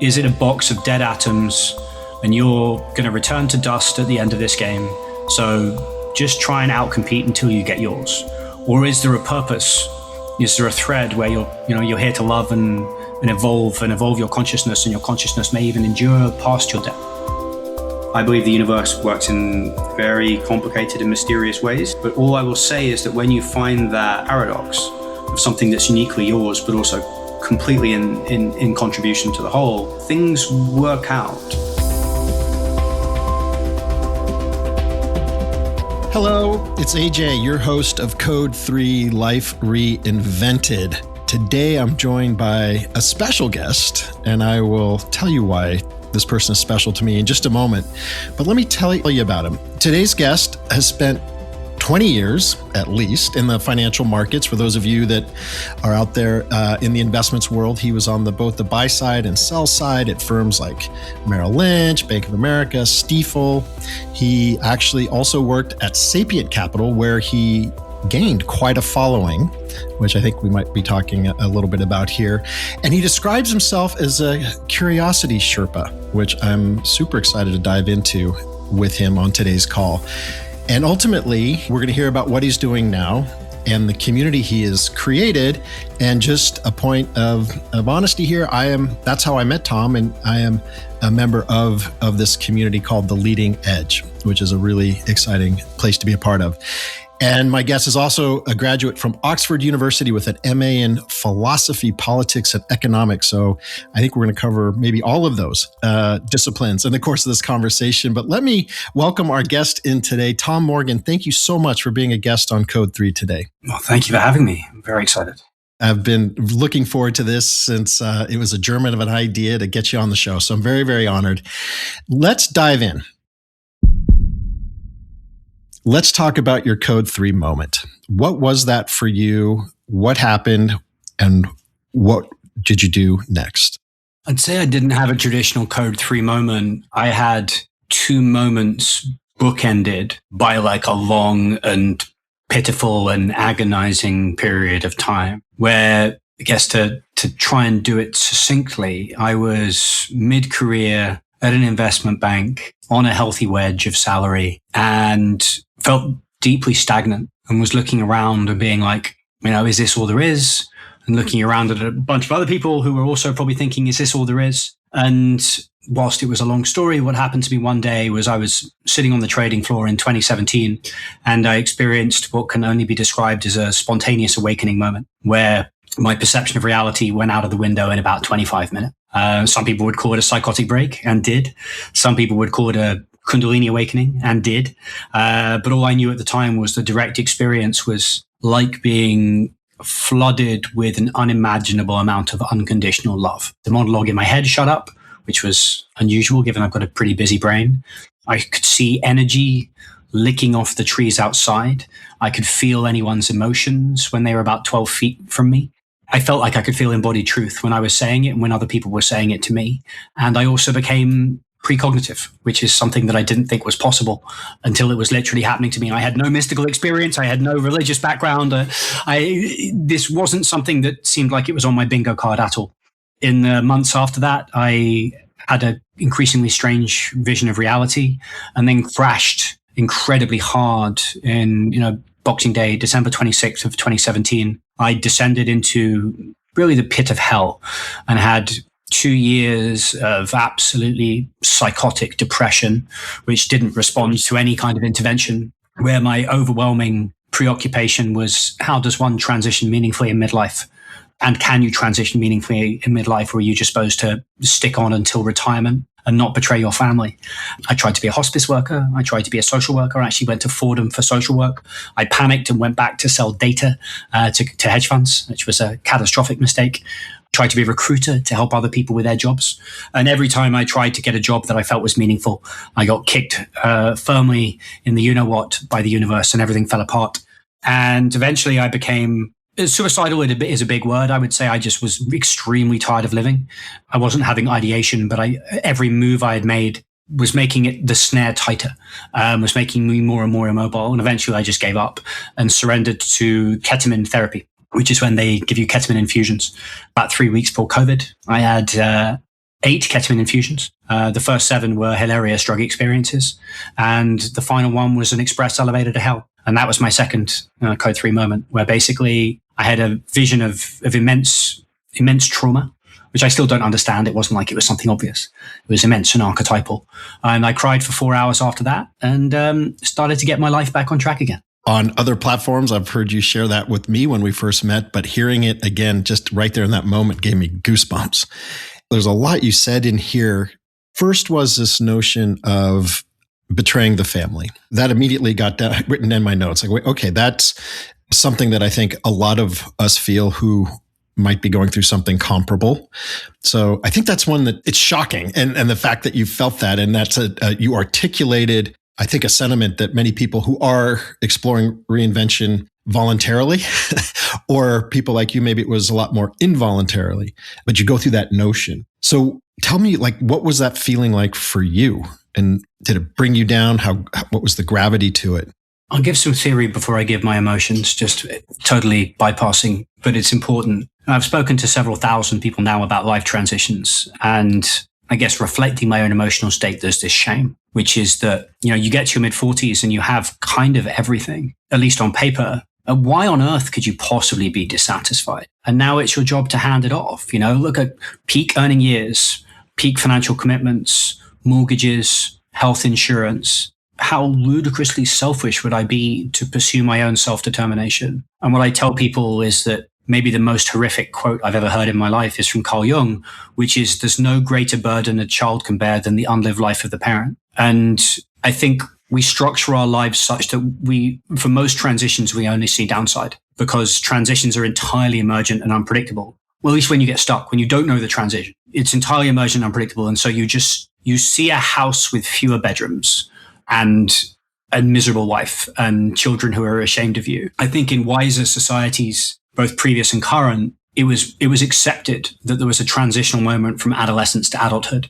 Is it a box of dead atoms and you're going to return to dust at the end of this game? So just try and outcompete until you get yours. Or is there a purpose? Is there a thread where you're here to love and evolve your consciousness, and your consciousness may even endure past your death? I believe the universe works in very complicated and mysterious ways, but all I will say is that when you find that paradox of something that's uniquely yours, but also completely in contribution to the whole, things work out. Hello, it's AJ, your host of Code 3 Life Reinvented. Today I'm joined by a special guest, and I will tell you why this person is special to me in just a moment. But let me tell you about him. Today's guest has spent 20 years, at least, in the financial markets. For those of you that are out there in the investments world, he was on both the buy side and sell side at firms like Merrill Lynch, Bank of America, Stifel. He actually also worked at Sapient Capital, where he gained quite a following, which I think we might be talking a little bit about here. And he describes himself as a curiosity Sherpa, which I'm super excited to dive into with him on today's call. And ultimately, we're going to hear about what he's doing now and the community he has created. And just a point of honesty here, that's how I met Tom, and I am a member of this community called The Leading Edge, which is a really exciting place to be a part of. And my guest is also a graduate from Oxford University with an MA in philosophy, politics, and economics. So I think we're going to cover maybe all of those disciplines in the course of this conversation. But let me welcome our guest in today, Tom Morgan. Thank you so much for being a guest on Code 3 today. Well, thank you for having me. I'm very excited. I've been looking forward to this since it was a germ of an idea to get you on the show. So I'm very, very honored. Let's dive in. Let's talk about your Code 3 moment. What was that for you? What happened? And what did you do next? I'd say I didn't have a traditional Code 3 moment. I had two moments bookended by like a long and pitiful and agonizing period of time where, I guess to try and do it succinctly, I was mid-career at an investment bank on a healthy wedge of salary and felt deeply stagnant and was looking around and being like, is this all there is? And looking around at a bunch of other people who were also probably thinking, is this all there is? And whilst it was a long story, what happened to me one day was I was sitting on the trading floor in 2017 and I experienced what can only be described as a spontaneous awakening moment where my perception of reality went out of the window in about 25 minutes. Some people would call it a psychotic break, and did. Some people would call it a Kundalini awakening, and did. But all I knew at the time was the direct experience was like being flooded with an unimaginable amount of unconditional love. The monologue in my head shut up, which was unusual given I've got a pretty busy brain. I could see energy licking off the trees outside. I could feel anyone's emotions when they were about 12 feet from me. I felt like I could feel embodied truth when I was saying it and when other people were saying it to me. And I also became precognitive, which is something that I didn't think was possible until it was literally happening to me. I had no mystical experience. I had no religious background. This wasn't something that seemed like it was on my bingo card at all. In the months after that, I had an increasingly strange vision of reality and then crashed incredibly hard in, Boxing Day, December 26th of 2017. I descended into really the pit of hell and had 2 years of absolutely psychotic depression, which didn't respond to any kind of intervention, where my overwhelming preoccupation was, how does one transition meaningfully in midlife? And can you transition meaningfully in midlife, or are you just supposed to stick on until retirement and not betray your family? I tried to be a hospice worker. I tried to be a social worker. I actually went to Fordham for social work. I panicked and went back to sell data to hedge funds, which was a catastrophic mistake. Tried to be a recruiter to help other people with their jobs. And every time I tried to get a job that I felt was meaningful, I got kicked firmly in the you-know-what by the universe, and everything fell apart. And eventually I became suicidal. Is a big word. I would say I just was extremely tired of living. I wasn't having ideation, but every move I had made was making the snare tighter, was making me more and more immobile. And eventually I just gave up and surrendered to ketamine therapy, which is when they give you ketamine infusions. About 3 weeks before COVID, I had 8 ketamine infusions. The first 7 were hilarious drug experiences. And the final one was an express elevator to hell. And that was my second Code 3 moment, where basically I had a vision of immense trauma, which I still don't understand. It wasn't like it was something obvious. It was immense and archetypal. And I cried for 4 hours after that and started to get my life back on track again. On other platforms, I've heard you share that with me when we first met, but hearing it again, just right there in that moment, gave me goosebumps. There's a lot you said in here. First was this notion of betraying the family. That immediately got written in my notes. Like, okay, that's something that I think a lot of us feel who might be going through something comparable. So I think that's one that it's shocking. And the fact that you felt that, and that's you articulated, I think, a sentiment that many people who are exploring reinvention voluntarily, or people like you, maybe it was a lot more involuntarily, but you go through that notion. So tell me, like, what was that feeling like for you? And did it bring you down? What was the gravity to it? I'll give some theory before I give my emotions, just totally bypassing, but it's important. I've spoken to several thousand people now about life transitions, and I guess reflecting my own emotional state, there's this shame, which is that, you get to your mid-40s and you have kind of everything, at least on paper. Why on earth could you possibly be dissatisfied? And now it's your job to hand it off. Look at peak earning years, peak financial commitments, mortgages, health insurance. How ludicrously selfish would I be to pursue my own self-determination? And what I tell people is that maybe the most horrific quote I've ever heard in my life is from Carl Jung, which is, there's no greater burden a child can bear than the unlived life of the parent. And I think we structure our lives such that for most transitions, we only see downside, because transitions are entirely emergent and unpredictable. Well, at least when you get stuck, when you don't know the transition, it's entirely emergent and unpredictable. And so you see a house with fewer bedrooms and a miserable wife and children who are ashamed of you. I think in wiser societies, both previous and current, it was accepted that there was a transitional moment from adolescence to adulthood.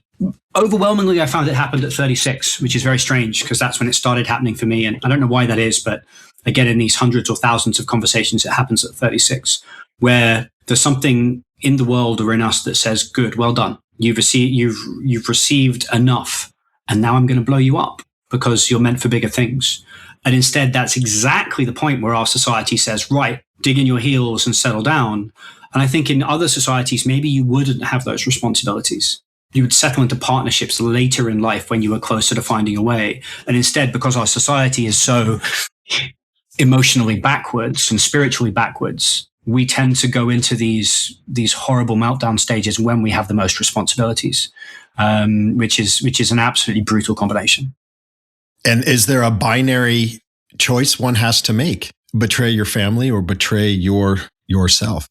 Overwhelmingly, I found it happened at 36, which is very strange because that's when it started happening for me. And I don't know why that is, but I get in these hundreds or thousands of conversations, it happens at 36, where there's something in the world or in us that says, good, well done. You've received enough, and now I'm going to blow you up because you're meant for bigger things. And instead, that's exactly the point where our society says, right, dig in your heels and settle down. And I think in other societies, maybe you wouldn't have those responsibilities. You would settle into partnerships later in life when you were closer to finding a way. And instead, because our society is so emotionally backwards and spiritually backwards, we tend to go into these horrible meltdown stages when we have the most responsibilities, which is an absolutely brutal combination. And is there a binary choice one has to make? Betray your family or betray yourself?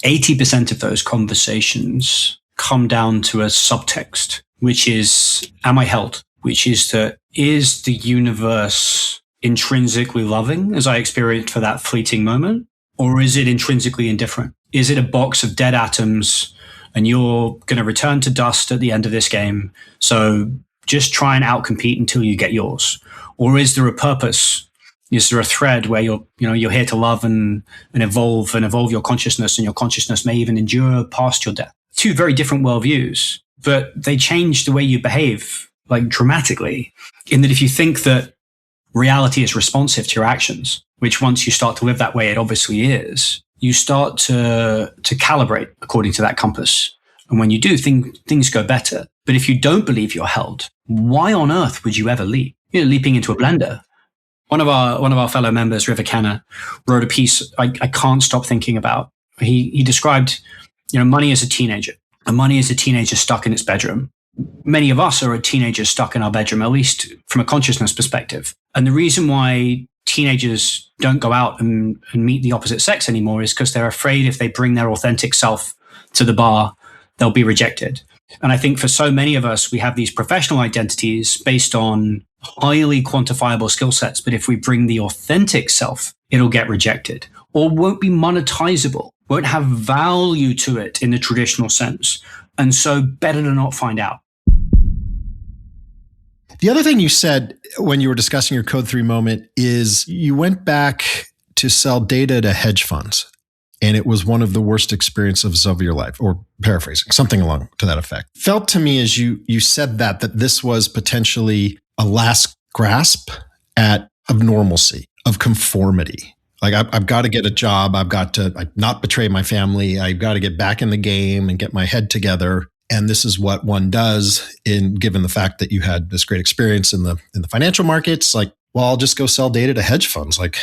80% of those conversations come down to a subtext, which is, am I held? Which is that, is the universe intrinsically loving as I experienced for that fleeting moment? Or is it intrinsically indifferent? Is it a box of dead atoms and you're going to return to dust at the end of this game? So just try and outcompete until you get yours. Or is there a purpose? Is there a thread where you're here to love and evolve your consciousness, and your consciousness may even endure past your death? Two very different worldviews, but they change the way you behave, like dramatically, in that if you think that reality is responsive to your actions, which once you start to live that way, it obviously is, you start to calibrate according to that compass. And when you do, things go better. But if you don't believe you're held, why on earth would you ever leap? Leaping into a blender. One of our fellow members, River Canna, wrote a piece I can't stop thinking about. He described, money as a teenager. And money is a teenager stuck in its bedroom. Many of us are a teenager stuck in our bedroom, at least from a consciousness perspective. And the reason why teenagers don't go out and meet the opposite sex anymore is because they're afraid if they bring their authentic self to the bar, they'll be rejected. And I think for so many of us, we have these professional identities based on highly quantifiable skill sets. But if we bring the authentic self, it'll get rejected or won't be monetizable, won't have value to it in the traditional sense. And so better to not find out. The other thing you said when you were discussing your Code 3 moment is you went back to sell data to hedge funds. and it was one of the worst experiences of your life, or paraphrasing, something along to that effect. Felt to me as you said that this was potentially a last grasp of normalcy, of conformity. Like I've got to get a job. I've got to not betray my family. I've got to get back in the game and get my head together. And this is what one does given the fact that you had this great experience in the financial markets. Like, well, I'll just go sell data to hedge funds. Like,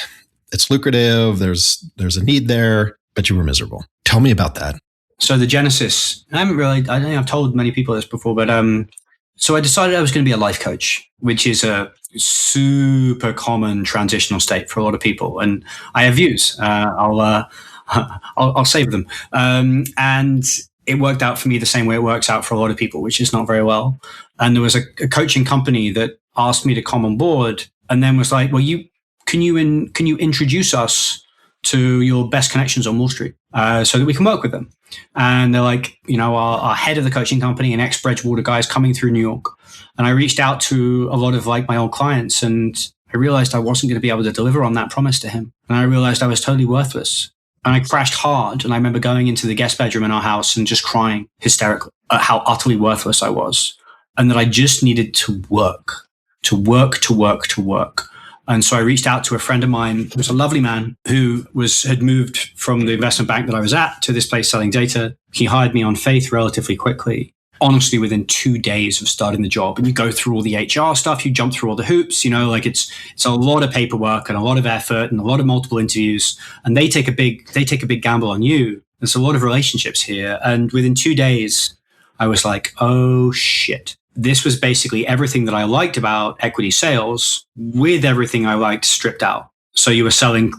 it's lucrative. There's a need there, but you were miserable. Tell me about that. So the genesis, I don't think I've told many people this before, but so I decided I was going to be a life coach, which is a super common transitional state for a lot of people. And I have views. I'll save them. And it worked out for me the same way it works out for a lot of people, which is not very well. And there was a coaching company that asked me to come on board, and then was like, "Well, can you introduce us to your best connections on Wall Street so that we can work with them?" And they're like, our head of the coaching company, an ex-Bridgewater guy, is coming through New York. And I reached out to a lot of my old clients, and I realized I wasn't going to be able to deliver on that promise to him. And I realized I was totally worthless. And I crashed hard. And I remember going into the guest bedroom in our house and just crying hysterically at how utterly worthless I was. And that I just needed to work. And so I reached out to a friend of mine who was a lovely man who had moved from the investment bank that I was at to this place selling data. He hired me on faith relatively quickly. Honestly, within 2 days of starting the job, and you go through all the HR stuff, you jump through all the hoops, it's a lot of paperwork and a lot of effort and a lot of multiple interviews, and they take a big gamble on you. There's a lot of relationships here. And within 2 days, I was like, oh shit. This was basically everything that I liked about equity sales with everything I liked stripped out. So you were selling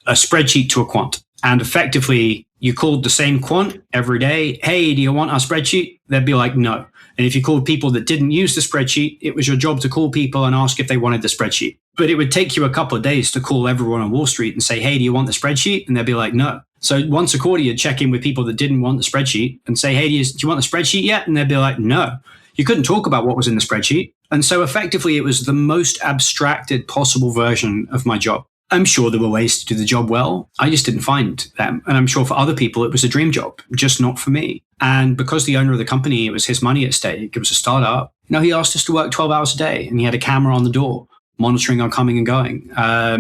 a spreadsheet to a quant, and effectively you called the same quant every day. Hey, do you want our spreadsheet? They'd be like, no. And if you called people that didn't use the spreadsheet, it was your job to call people and ask if they wanted the spreadsheet. But it would take you a couple of days to call everyone on Wall Street and say, hey, do you want the spreadsheet? And they'd be like, no. So once a quarter, you'd check in with people that didn't want the spreadsheet and say, hey, do you want the spreadsheet yet? And they'd be like, no. You couldn't talk about what was in the spreadsheet. And so effectively, it was the most abstracted possible version of my job. I'm sure there were ways to do the job well. I just didn't find them. And I'm sure for other people, it was a dream job, just not for me. And because the owner of the company, it was his money at stake, it was a startup, he asked us to work 12 hours a day, and he had a camera on the door monitoring our coming and going,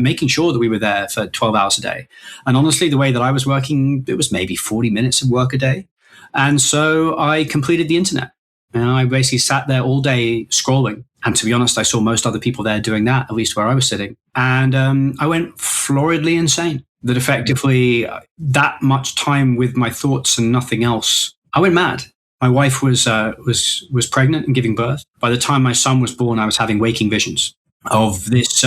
making sure that we were there for 12 hours a day. And honestly, the way that I was working, it was maybe 40 minutes of work a day. And so I completed the internet. And I basically sat there all day scrolling. And to be honest, I saw most other people there doing that, at least where I was sitting. And I went floridly insane. That effectively, that much time with my thoughts and nothing else, I went mad. My wife was pregnant and giving birth. By the time my son was born, I was having waking visions of this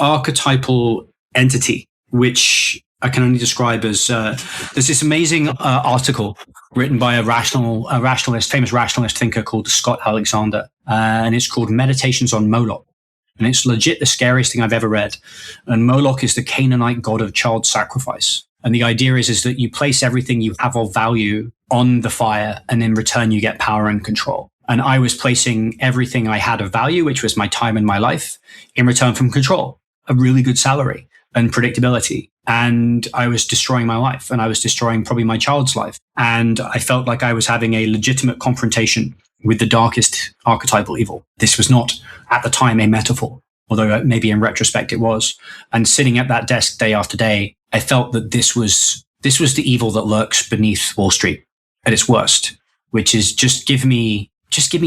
archetypal entity, which I can only describe as there's this amazing article written by a famous rationalist thinker called Scott Alexander, and it's called Meditations on Moloch. And it's legit the scariest thing I've ever read. And Moloch is the Canaanite god of child sacrifice. And the idea is that you place everything you have of value on the fire, and in return you get power and control. And I was placing everything I had of value, which was my time and my life, in return from control, a really good salary and predictability. And I was destroying my life, and I was destroying probably my child's life. And I felt like I was having a legitimate confrontation with the darkest archetypal evil. This was not at the time a metaphor, although maybe in retrospect it was. And sitting at that desk day after day, I felt that this was the evil that lurks beneath Wall Street at its worst, which is just give me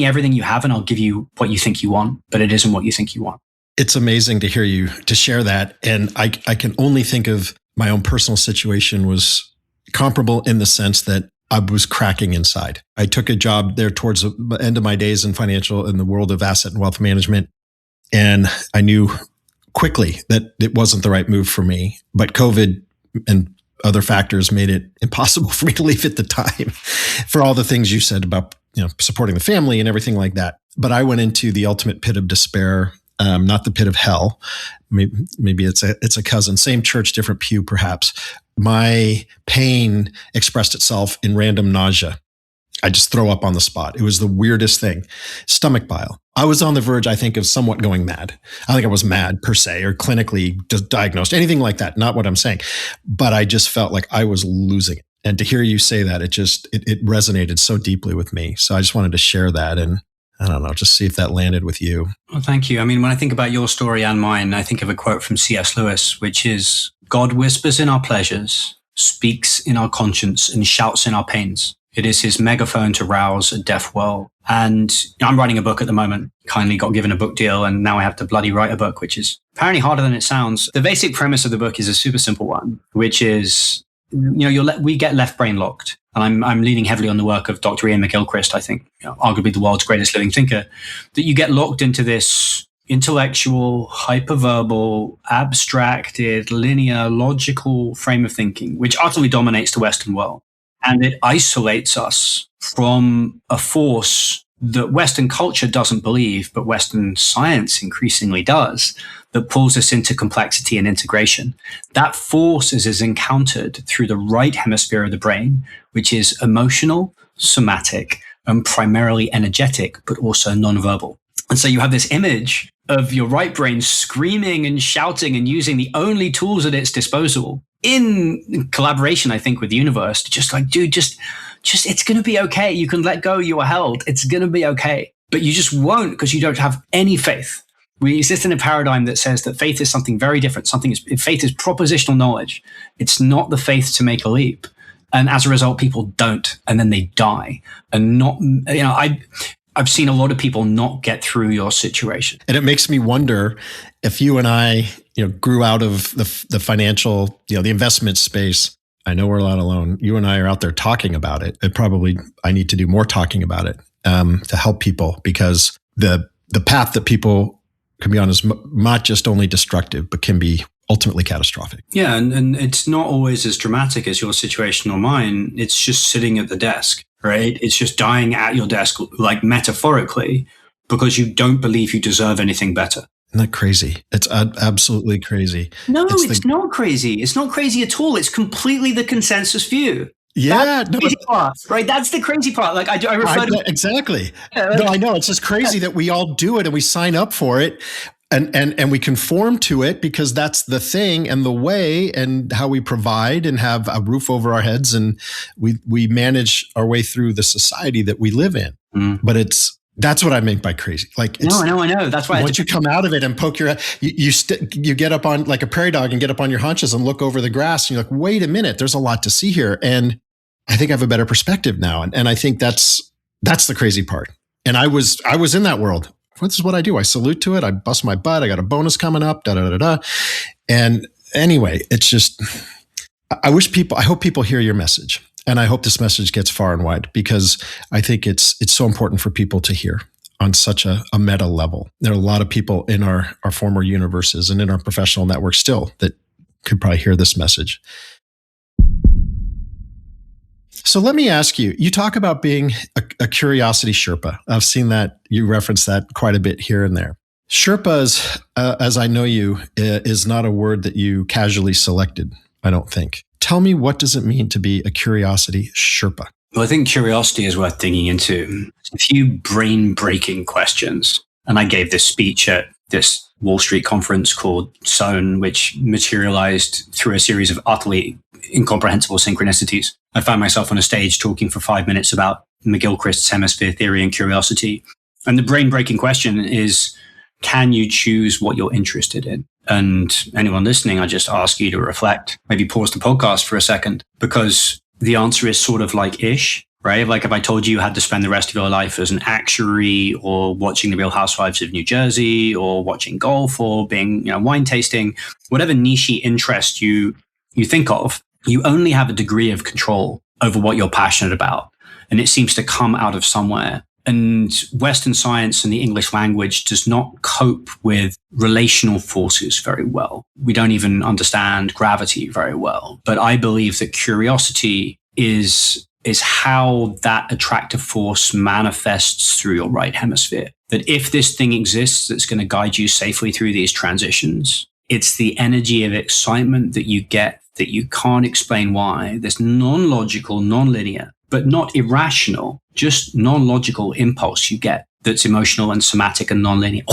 everything you have and I'll give you what you think you want, but it isn't what you think you want. It's amazing to hear you to share that. And I can only think of my own personal situation was comparable in the sense that I was cracking inside. I took a job there towards the end of my days in the world of asset and wealth management. And I knew quickly that it wasn't the right move for me, but COVID and other factors made it impossible for me to leave at the time for all the things you said about, supporting the family and everything like that. But I went into the ultimate pit of despair. Not the pit of hell. Maybe it's a cousin, same church, different pew, perhaps. My pain expressed itself in random nausea. I just throw up on the spot. It was the weirdest thing. Stomach bile. I was on the verge, I think, of somewhat going mad. I think I was mad per se, or clinically diagnosed, anything like that. Not what I'm saying, but I just felt like I was losing it. And to hear you say that, it resonated so deeply with me. So I just wanted to share that, and I don't know, just see if that landed with you. Well, thank you. I mean, when I think about your story and mine, I think of a quote from C.S. Lewis, which is, "God whispers in our pleasures, speaks in our conscience, and shouts in our pains. It is his megaphone to rouse a deaf world." And I'm writing a book at the moment, kindly got given a book deal, and now I have to bloody write a book, which is apparently harder than it sounds. The basic premise of the book is a super simple one, which is, we get left brain locked. And I'm leaning heavily on the work of Dr. Ian McGilchrist, I think, arguably the world's greatest living thinker, that you get locked into this intellectual, hyperverbal, abstracted, linear, logical frame of thinking, which utterly dominates the Western world. And it isolates us from a force that Western culture doesn't believe, but Western science increasingly does, that pulls us into complexity and integration. That force is encountered through the right hemisphere of the brain, which is emotional, somatic, and primarily energetic, but also nonverbal. And so you have this image of your right brain screaming and shouting and using the only tools at its disposal in collaboration, I think, with the universe, just like, dude, just it's going to be okay. You can let go. You are held. It's going to be okay. But you just won't, because you don't have any faith. We exist in a paradigm that says that faith is something very different. Faith is propositional knowledge. It's not the faith to make a leap. And as a result, people don't, and then they die. And I've seen a lot of people not get through your situation. And it makes me wonder if you and I, grew out of the financial, the investment space. I know we're not alone. You and I are out there talking about it. And probably I need to do more talking about it to help people, because the path that people can be on is not just only destructive, but can be ultimately catastrophic. Yeah, and it's not always as dramatic as your situation or mine. It's just sitting at the desk, right? It's just dying at your desk, like metaphorically, because you don't believe you deserve anything better. Isn't that crazy? It's absolutely crazy. No, it's not crazy. It's not crazy at all. It's completely the consensus view. Yeah, that's the crazy part, right? That's the crazy part. Like I refer to exactly. No, I know. It's just crazy that we all do it and we sign up for it. And we conform to it because that's the thing and the way and how we provide and have a roof over our heads, and we manage our way through the society that we live in. But that's what I mean by crazy. Like, I know. That's why once you come out of it and poke your head, you get up on like a prairie dog and get up on your haunches and look over the grass, and you're like, wait a minute, there's a lot to see here. And I think I have a better perspective now. And I think that's the crazy part. And I was in that world. This is what I do. I salute to it. I bust my butt. I got a bonus coming up. And anyway, it's just, I hope people hear your message. And I hope this message gets far and wide, because I think it's so important for people to hear on such a meta level. There are a lot of people in our former universes and in our professional network still that could probably hear this message. So let me ask you, you talk about being a curiosity Sherpa. I've seen that, you reference that quite a bit here and there. Sherpa, as I know you, is not a word that you casually selected, I don't think. Tell me, what does it mean to be a curiosity Sherpa? Well, I think curiosity is worth digging into. A few brain-breaking questions. And I gave this speech at this Wall Street conference called SOWN, which materialized through a series of utterly incomprehensible synchronicities. I found myself on a stage talking for 5 minutes about McGilchrist's hemisphere theory and curiosity. And the brain-breaking question is, can you choose what you're interested in? And anyone listening, I just ask you to reflect, maybe pause the podcast for a second, because the answer is sort of like ish, right? Like if I told you had to spend the rest of your life as an actuary or watching the Real Housewives of New Jersey or watching golf or being, wine tasting, whatever niche interest you think of, you only have a degree of control over what you're passionate about. And it seems to come out of somewhere. And Western science and the English language does not cope with relational forces very well. We don't even understand gravity very well. But I believe that curiosity is how that attractive force manifests through your right hemisphere. That if this thing exists that's going to guide you safely through these transitions, it's the energy of excitement that you get that you can't explain why. This non-logical, non-linear, but not irrational, just non-logical impulse you get that's emotional and somatic and non-linear.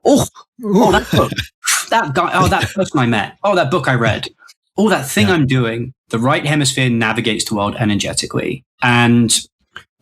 That book, that guy, that person I met, that book I read, that thing I'm doing. The right hemisphere navigates the world energetically, and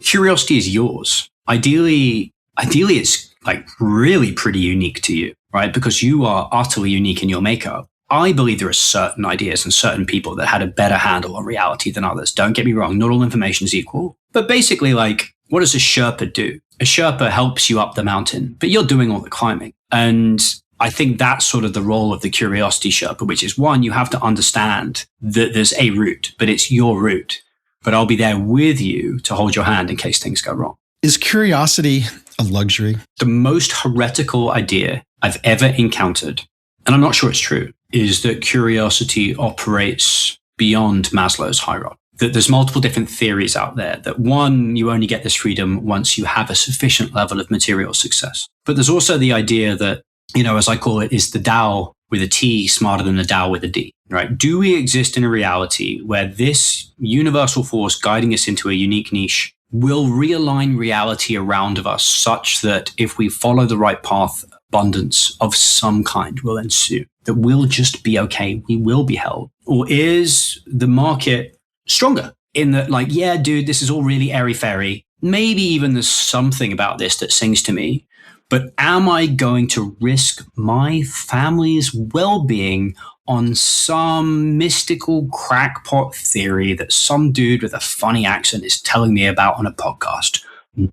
curiosity is yours. Ideally, it's like really pretty unique to you, right? Because you are utterly unique in your makeup. I believe there are certain ideas and certain people that had a better handle on reality than others. Don't get me wrong, not all information is equal. But basically, like, what does a Sherpa do? A Sherpa helps you up the mountain, but you're doing all the climbing. And I think that's sort of the role of the Curiosity Sherpa, which is, one, you have to understand that there's a route, but it's your route. But I'll be there with you to hold your hand in case things go wrong. Is curiosity a luxury? The most heretical idea I've ever encountered, and I'm not sure it's true, is that curiosity operates beyond Maslow's hierarchy. That there's multiple different theories out there. That, one, you only get this freedom once you have a sufficient level of material success. But there's also the idea that, as I call it, is the Tao with a T smarter than the Tao with a D, right? Do we exist in a reality where this universal force guiding us into a unique niche will realign reality around of us such that if we follow the right path, abundance of some kind will ensue, that we'll just be okay, we will be held? Or is the market stronger in that, like, yeah, dude, this is all really airy-fairy. Maybe even there's something about this that sings to me, but am I going to risk my family's well-being on some mystical crackpot theory that some dude with a funny accent is telling me about on a podcast?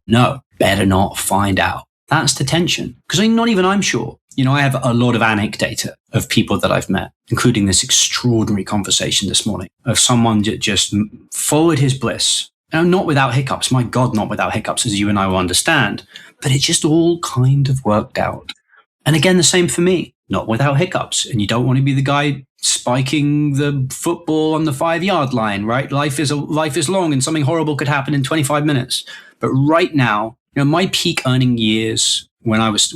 No, better not find out. That's the tension. Because not even I'm sure. I have a lot of anecdata of people that I've met, including this extraordinary conversation this morning of someone that just followed his bliss. Not without hiccups. My God, not without hiccups, as you and I will understand. But it just all kind of worked out. And again, the same for me. Not without hiccups. And you don't want to be the guy spiking the football on the 5-yard line, right? Life is long and something horrible could happen in 25 minutes. But right now, my peak earning years when I was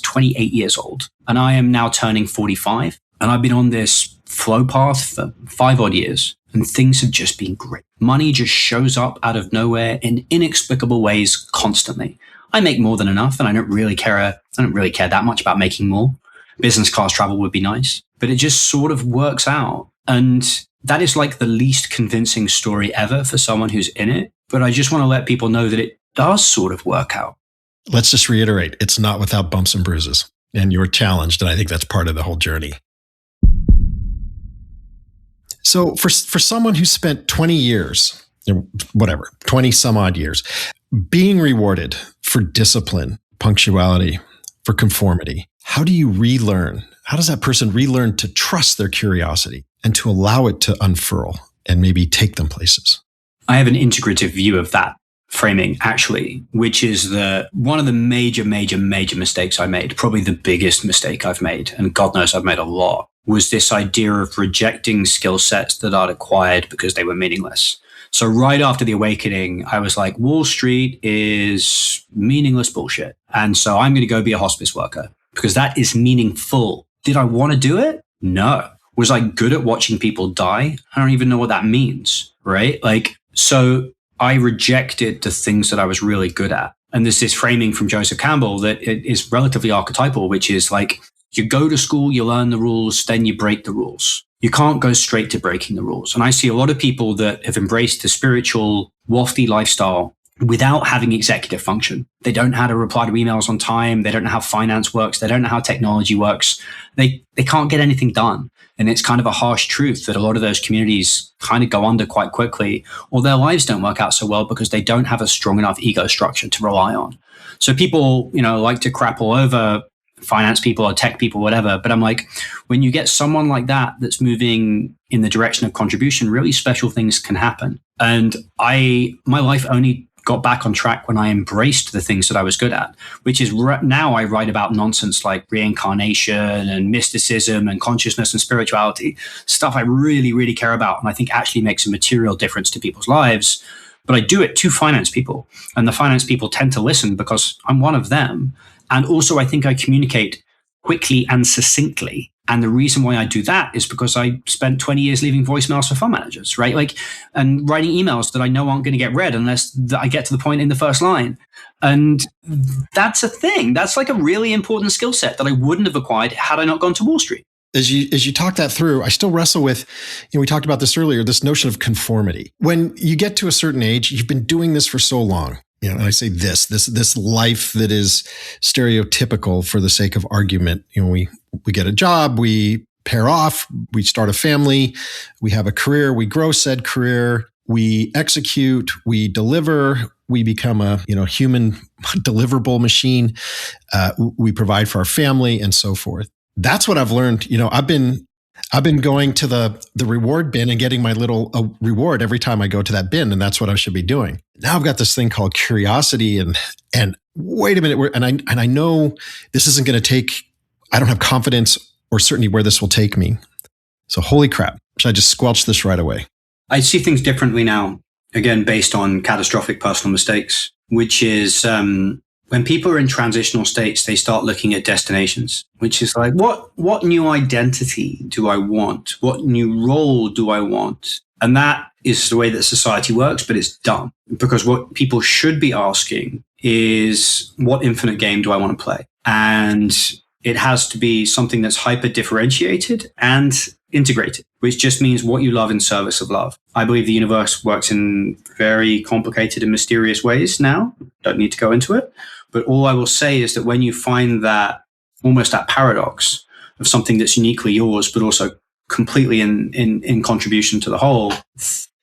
28 years old, and I am now turning 45. And I've been on this flow path for 5 odd years, and things have just been great. Money just shows up out of nowhere in inexplicable ways constantly. I make more than enough, and I don't really care that much about making more. Business class travel would be nice, but it just sort of works out. And that is like the least convincing story ever for someone who's in it. But I just want to let people know that it does sort of work out. Let's just reiterate, it's not without bumps and bruises, and you're challenged. And I think that's part of the whole journey. So for someone who spent 20 years, 20 some odd years, being rewarded for discipline, punctuality, for conformity, how do you relearn? How does that person relearn to trust their curiosity and to allow it to unfurl and maybe take them places? I have an integrative view of that framing, actually, which is one of the major mistakes I made, probably the biggest mistake I've made, and God knows I've made a lot, was this idea of rejecting skill sets that I'd acquired because they were meaningless. So right after the awakening, I was like, Wall Street is meaningless bullshit. And so I'm going to go be a hospice worker because that is meaningful. Did I want to do it? No. Was I good at watching people die? I don't even know what that means, right? So I rejected the things that I was really good at. And there's this framing from Joseph Campbell that is relatively archetypal, which is like, you go to school, you learn the rules, then you break the rules. You can't go straight to breaking the rules. And I see a lot of people that have embraced the spiritual, wafty lifestyle without having executive function. They don't know how to reply to emails on time. They don't know how finance works. They don't know how technology works. They can't get anything done. And it's kind of a harsh truth that a lot of those communities kind of go under quite quickly, or their lives don't work out so well because they don't have a strong enough ego structure to rely on. So people, like to crap all over finance people or tech people, whatever. But I'm like, when you get someone like that that's moving in the direction of contribution, really special things can happen. And my life only got back on track when I embraced the things that I was good at, which is now I write about nonsense like reincarnation and mysticism and consciousness and spirituality, stuff I really, really care about. And I think actually makes a material difference to people's lives. But I do it to finance people, and the finance people tend to listen because I'm one of them. And also I think I communicate quickly and succinctly. And the reason why I do that is because I spent 20 years leaving voicemails for fund managers, right? Like, and writing emails that I know aren't going to get read unless I get to the point in the first line. And that's a thing. That's like a really important skill set that I wouldn't have acquired had I not gone to Wall Street. As you talk that through, I still wrestle with, we talked about this earlier, this notion of conformity. When you get to a certain age, you've been doing this for so long. And I say this life that is stereotypical for the sake of argument. We get a job, we pair off, we start a family, we have a career, we grow said career, we execute, we deliver, we become a human deliverable machine. We provide for our family and so forth. That's what I've learned. I've been going to the reward bin and getting my little reward every time I go to that bin, and that's what I should be doing. Now I've got this thing called curiosity, and wait a minute, and I know this isn't going to take. I don't have confidence or certainty where this will take me. So holy crap! Should I just squelch this right away? I see things differently now. Again, based on catastrophic personal mistakes, which is when people are in transitional states, they start looking at destinations, which is like, what new identity do I want? What new role do I want? And that is the way that society works, but it's dumb. Because what people should be asking is, what infinite game do I want to play? And it has to be something that's hyper differentiated and integrated, which just means what you love in service of love. I believe the universe works in very complicated and mysterious ways now. Don't need to go into it. But all I will say is that when you find that, almost that paradox of something that's uniquely yours, but also completely in contribution to the whole,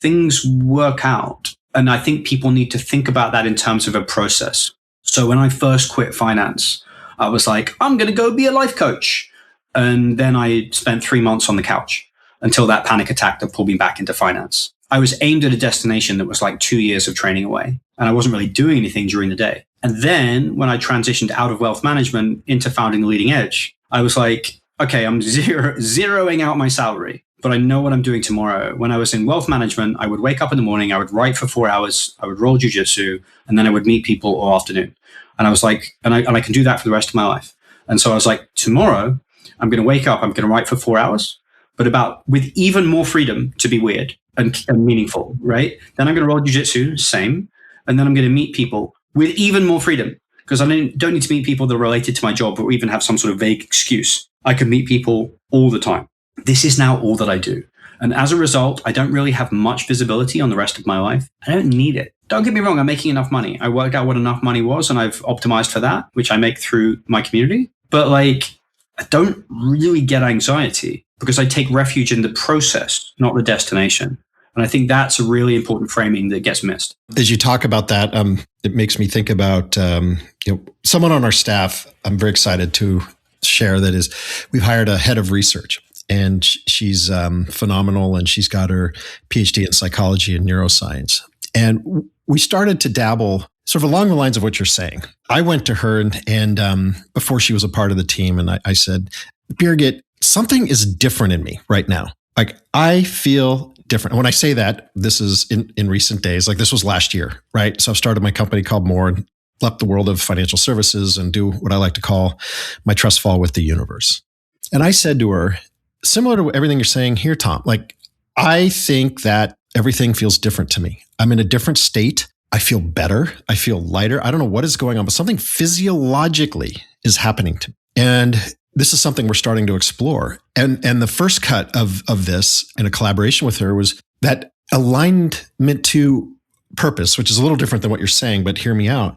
things work out. And I think people need to think about that in terms of a process. So when I first quit finance, I was like, I'm going to go be a life coach. And then I spent 3 months on the couch until that panic attack that pulled me back into finance. I was aimed at a destination that was like 2 years of training away, and I wasn't really doing anything during the day. And then when I transitioned out of wealth management into founding the Leading Edge, I was like, okay, I'm zeroing out my salary, but I know what I'm doing tomorrow. When I was in wealth management, I would wake up in the morning, I would write for 4 hours, I would roll jujitsu, and then I would meet people all afternoon. And I was like, and I can do that for the rest of my life. And so I was like, tomorrow I'm going to wake up, I'm going to write for 4 hours, but with even more freedom to be weird and meaningful, right? Then I'm going to roll jujitsu, same. And then I'm going to meet people with even more freedom, because I don't need to meet people that are related to my job or even have some sort of vague excuse. I can meet people all the time. This is now all that I do. And as a result, I don't really have much visibility on the rest of my life. I don't need it. Don't get me wrong, I'm making enough money. I worked out what enough money was, and I've optimized for that, which I make through my community. But I don't really get anxiety because I take refuge in the process, not the destination. And I think that's a really important framing that gets missed. As you talk about that, it makes me think about someone on our staff. I'm very excited to share that is, we've hired a head of research, and she's phenomenal, and she's got her PhD in psychology and neuroscience. And we started to dabble sort of along the lines of what you're saying. I went to her and before she was a part of the team, and I said, Birgit, something is different in me right now. Like, I feel different. And when I say that, this is in recent days, like this was last year, right? So I've started my company called More and left the world of financial services and do what I like to call my trust fall with the universe. And I said to her, similar to everything you're saying here, Tom, like, I think that everything feels different to me. I'm in a different state. I feel better. I feel lighter. I don't know what is going on, but something physiologically is happening to me. And this is something we're starting to explore. And the first cut of this in a collaboration with her was that alignment to purpose, which is a little different than what you're saying, but hear me out,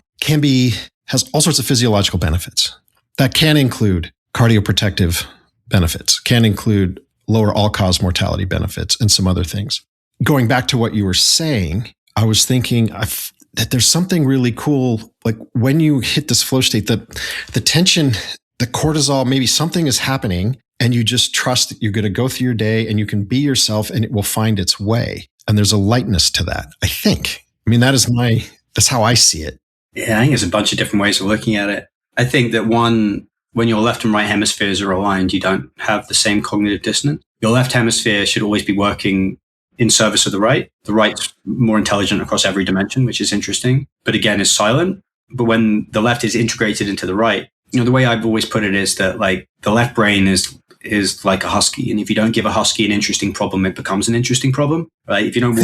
has all sorts of physiological benefits. That can include cardioprotective benefits, can include lower all-cause mortality benefits, and some other things. Going back to what you were saying, I was thinking that there's something really cool, like when you hit this flow state, the tension, the cortisol, maybe something is happening, and you just trust that you're going to go through your day and you can be yourself and it will find its way. And there's a lightness to that, I think. I mean, that's how I see it. Yeah, I think there's a bunch of different ways of looking at it. I think that when your left and right hemispheres are aligned, you don't have the same cognitive dissonance. Your left hemisphere should always be working in service of the right. The right's more intelligent across every dimension, which is interesting, but again, is silent. But when the left is integrated into the right, the way I've always put it is that like the left brain is is like a husky. And if you don't give a husky an interesting problem, it becomes an interesting problem, right? If you don't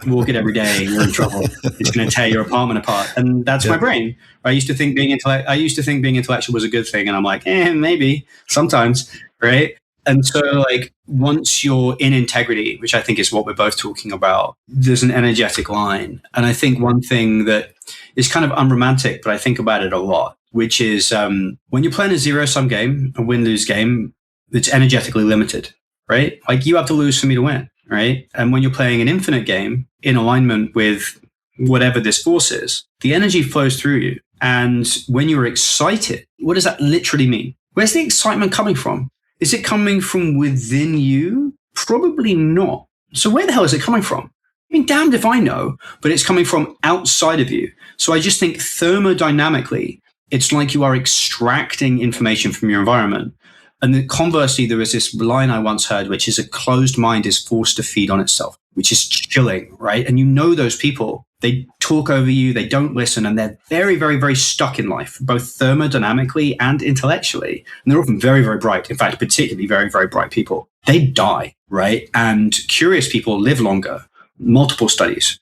walk it every day, you're in trouble. It's going to tear your apartment apart. And that's my brain. I used to think being intellectual was a good thing. And I'm like, maybe sometimes, right? And so like once you're in integrity, which I think is what we're both talking about, there's an energetic line. And I think one thing that is kind of unromantic, but I think about it a lot, which is when you're playing a zero-sum game, a win-lose game, it's energetically limited, right? Like you have to lose for me to win, right? And when you're playing an infinite game in alignment with whatever this force is, the energy flows through you. And when you're excited, what does that literally mean? Where's the excitement coming from? Is it coming from within you? Probably not. So where the hell is it coming from? I mean, damned if I know, but it's coming from outside of you. So I just think thermodynamically, it's like you are extracting information from your environment. And then conversely, there was this line I once heard, which is a closed mind is forced to feed on itself, which is chilling, right? And you know those people, they talk over you, they don't listen, and they're very, very, very stuck in life, both thermodynamically and intellectually. And they're often very, very bright. In fact, particularly very, very bright people. They die, right? And curious people live longer. Multiple studies.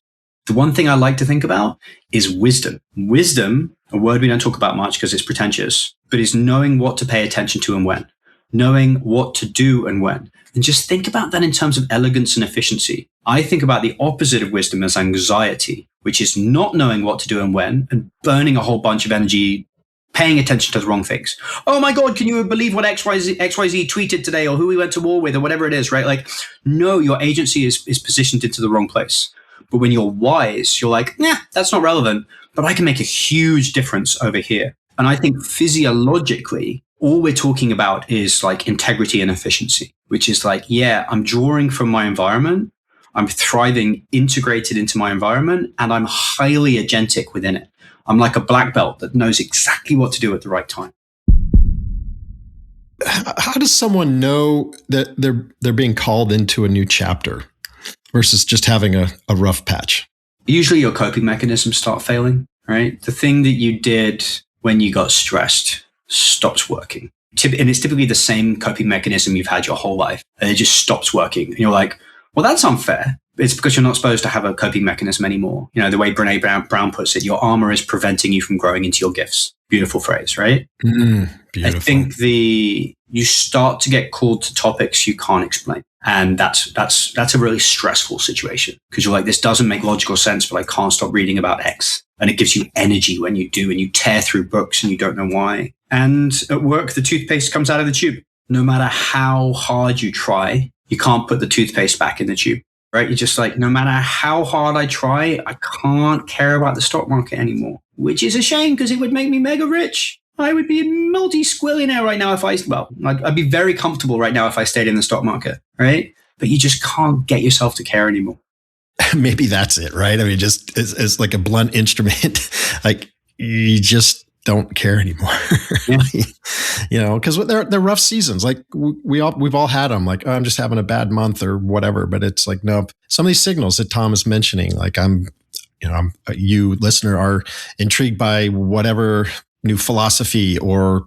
The one thing I like to think about is wisdom. Wisdom, a word we don't talk about much because it's pretentious, but is knowing what to pay attention to and when. Knowing what to do and when. And just think about that in terms of elegance and efficiency. I think about the opposite of wisdom as anxiety, which is not knowing what to do and when and burning a whole bunch of energy, paying attention to the wrong things. Oh my God, can you believe what XYZ tweeted today or who we went to war with or whatever it is, right? Like, no, your agency is positioned into the wrong place. But when you're wise, you're like, that's not relevant, but I can make a huge difference over here. And I think physiologically, all we're talking about is like integrity and efficiency, which is like, I'm drawing from my environment. I'm thriving integrated into my environment and I'm highly agentic within it. I'm like a black belt that knows exactly what to do at the right time. How does someone know that they're being called into a new chapter versus just having a rough patch? Usually your coping mechanisms start failing, right? The thing that you did when you got stressed stops working. And it's typically the same coping mechanism you've had your whole life. And it just stops working. And you're like, well, that's unfair. It's because you're not supposed to have a coping mechanism anymore. You know, the way Brene Brown puts it, your armor is preventing you from growing into your gifts. Beautiful phrase, right? Beautiful. I think you start to get called to topics you can't explain. And that's a really stressful situation because you're like, this doesn't make logical sense, but I can't stop reading about X. And it gives you energy when you do, and you tear through books and you don't know why. And at work, the toothpaste comes out of the tube. No matter how hard you try, you can't put the toothpaste back in the tube, right? You're just like, no matter how hard I try, I can't care about the stock market anymore, which is a shame because it would make me mega rich. I would be a multi-squillionaire right now I'd be very comfortable right now if I stayed in the stock market, right? But you just can't get yourself to care anymore. Maybe that's it, right? I mean, just as like a blunt instrument, like you just don't care anymore. Yeah. You know, because they're rough seasons. Like we've all had them. Like, oh, I'm just having a bad month or whatever. But it's like, no, some of these signals that Tom is mentioning, like you listener are intrigued by whatever new philosophy or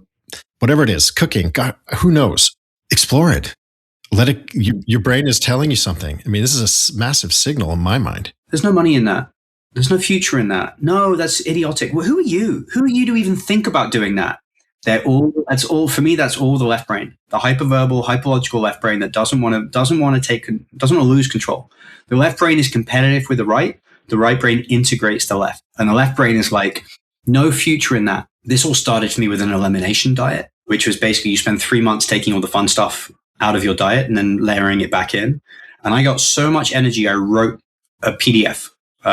whatever it is, cooking. God, who knows? Explore it. Let it. Your brain is telling you something. I mean, this is a massive signal in my mind. There's no money in that. There's no future in that. No, that's idiotic. Well, who are you? Who are you to even think about doing that? That's all the left brain, the hyperverbal, hyperlogical left brain that doesn't want to lose control. The left brain is competitive with the right brain integrates the left. And the left brain is like, no future in that. This all started for me with an elimination diet, which was basically you spend 3 months taking all the fun stuff out of your diet and then layering it back in. And I got so much energy, I wrote a PDF,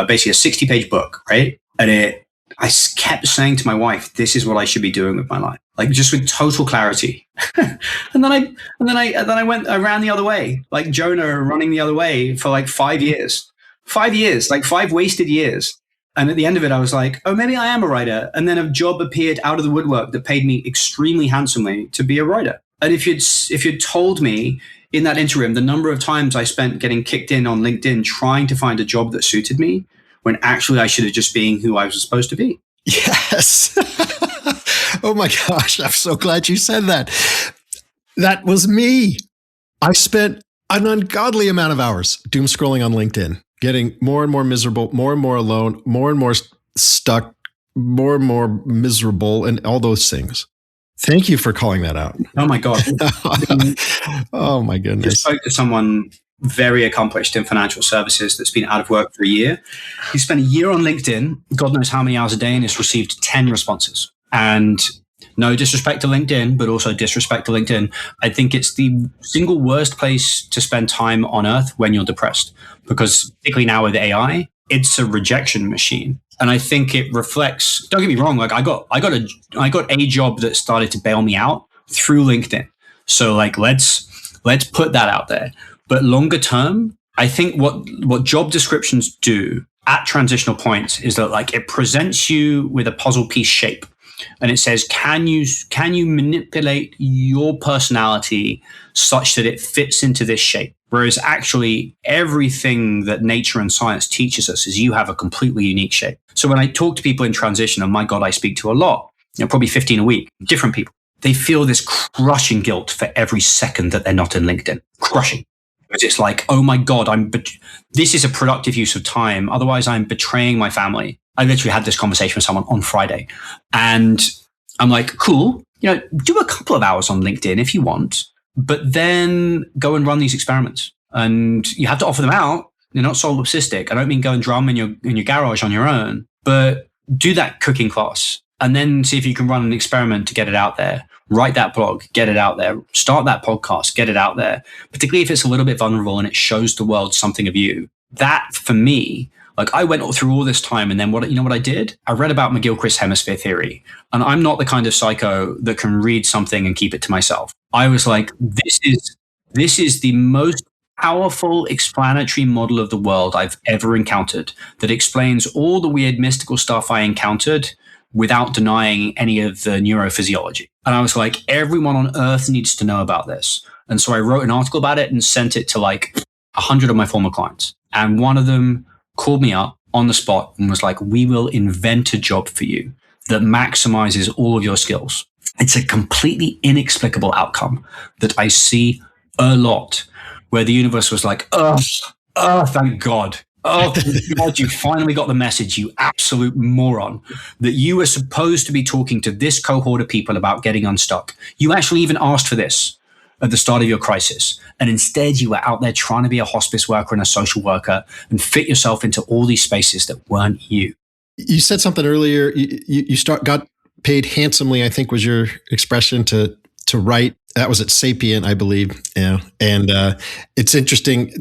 basically a 60-page book, right? And I kept saying to my wife, this is what I should be doing with my life, like just with total clarity. and then I ran the other way, like Jonah running the other way for like 5 years, like 5 wasted years. And at the end of it, I was like, oh, maybe I am a writer. And then a job appeared out of the woodwork that paid me extremely handsomely to be a writer. And if you'd told me in that interim, the number of times I spent getting kicked in on LinkedIn trying to find a job that suited me, when actually I should have just been who I was supposed to be. Yes. Oh my gosh. I'm so glad you said that. That was me. I spent an ungodly amount of hours doom scrolling on LinkedIn, getting more and more miserable, more and more alone, more and more stuck, more and more miserable, and all those things. Thank you for calling that out. Oh my God. Oh my goodness. Just spoke to someone very accomplished in financial services that's been out of work for a year. He spent a year on LinkedIn, God knows how many hours a day, and has received 10 responses. And no disrespect to LinkedIn, but also disrespect to LinkedIn. I think it's the single worst place to spend time on earth when you're depressed, because particularly now with AI, it's a rejection machine. And I think it reflects, don't get me wrong, like I got a job that started to bail me out through LinkedIn. So like, let's put that out there. But longer term, I think what job descriptions do at transitional points is that like it presents you with a puzzle piece shape. And it says, can you manipulate your personality such that it fits into this shape? Whereas actually everything that nature and science teaches us is you have a completely unique shape. So when I talk to people in transition, and my God, I speak to a lot, probably 15 a week, different people, they feel this crushing guilt for every second that they're not in LinkedIn. Crushing. Because it's like, oh my God, this is a productive use of time. Otherwise, I'm betraying my family. I literally had this conversation with someone on Friday, and I'm like, cool, do a couple of hours on LinkedIn if you want, but then go and run these experiments. And you have to offer them out. They're not solipsistic. I don't mean go and drum in your garage on your own, but do that cooking class and then see if you can run an experiment to get it out there. Write that blog, get it out there. Start that podcast, get it out there. Particularly if it's a little bit vulnerable and it shows the world something of you. That, for me, like I went through all this time, and then what I did? I read about McGilchrist's hemisphere theory, and I'm not the kind of psycho that can read something and keep it to myself. I was like, this is the most powerful explanatory model of the world I've ever encountered that explains all the weird mystical stuff I encountered without denying any of the neurophysiology. And I was like, everyone on earth needs to know about this. And so I wrote an article about it and sent it to like 100 of my former clients. And one of them called me up on the spot and was like, we will invent a job for you that maximizes all of your skills. It's a completely inexplicable outcome that I see a lot, where the universe was like, oh, thank God. Oh, thank God, you finally got the message, you absolute moron, that you were supposed to be talking to this cohort of people about getting unstuck. You actually even asked for this at the start of your crisis. And instead you were out there trying to be a hospice worker and a social worker and fit yourself into all these spaces that weren't you. You said something earlier. You got paid handsomely, I think was your expression, to write. That was at Sapient, I believe. Yeah. And it's interesting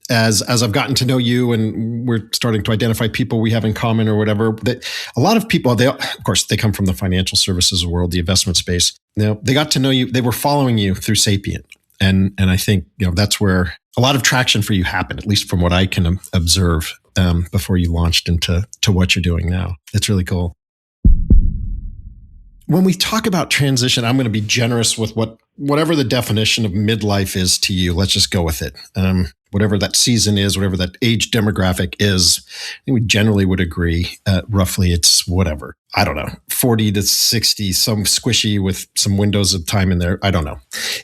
as I've gotten to know you and we're starting to identify people we have in common or whatever, that a lot of people, of course, they come from the financial services world, the investment space. They got to know you. They were following you through Sapient. And I think, that's where a lot of traction for you happened, at least from what I can observe before you launched into what you're doing now. It's really cool. When we talk about transition, I'm going to be generous with whatever the definition of midlife is to you. Let's just go with it. Whatever that season is, whatever that age demographic is, I think we generally would agree, roughly it's whatever. I don't know, 40 to 60, some squishy with some windows of time in there. I don't know.